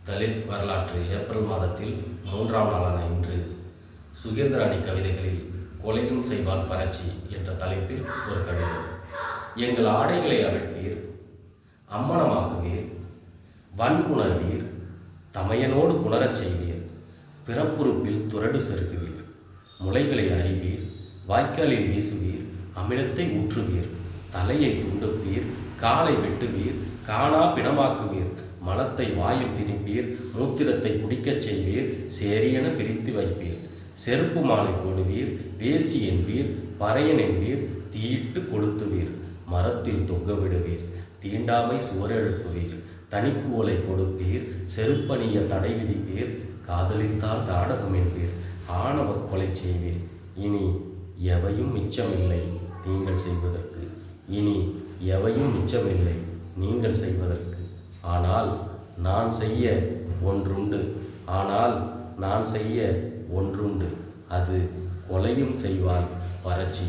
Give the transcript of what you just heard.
தலித் வரலாற்று ஏப்ரல் மாதத்தில் 3ஆம் நாளான இன்று சுகேந்திராணி கவிதைகளில் கொலையும் செய்வாள் பரட்சி என்ற தலைப்பில் ஒரு கவிதை. எங்கள் ஆடைகளை அவிழ்ப்பீர், அம்மனமாக்குவீர், வன்புணர்வீர், தமையனோடு புணரச் செய்வீர், பிறப்புறுப்பில் துரடு செருகுவீர், முளைகளை அறிவீர், வாய்க்காலில் வீசுவீர், அமிலத்தை ஊற்றுவீர், தலையை துண்டுப்பீர், காலை வெட்டுவீர், காணா பிணமாக்குவீர், மலத்தை வாயில் திணிப்பீர், மூத்திரத்தை குடிக்கச் செய்வீர், சேரியென பிரித்து வைப்பீர், செருப்பு மாலை போடுவீர், வேசி என்பீர், பறையன் என்பீர், தீயிட்டு கொளுத்துவீர், மரத்தில் தொங்க விடுவீர், தீண்டாமை சுவரெழுப்புவீர், தனிக்குவலை கொடுப்பீர், செருப்பணிய தடை விதிப்பீர், காதலித்தால் நாடகம் என்பீர், ஆணவ கொலை செய்வீர். இனி எவையும் மிச்சமில்லை நீங்கள் செய்வதற்கு, இனி எவையும் மிச்சமில்லை நீங்கள் செய்வதற்கு. ஆனால் நான் செய்ய ஒன்றுண்டு, ஆனால் நான் செய்ய ஒன்றுண்டு, அது கொலையும் செய்வாள் பரட்சி.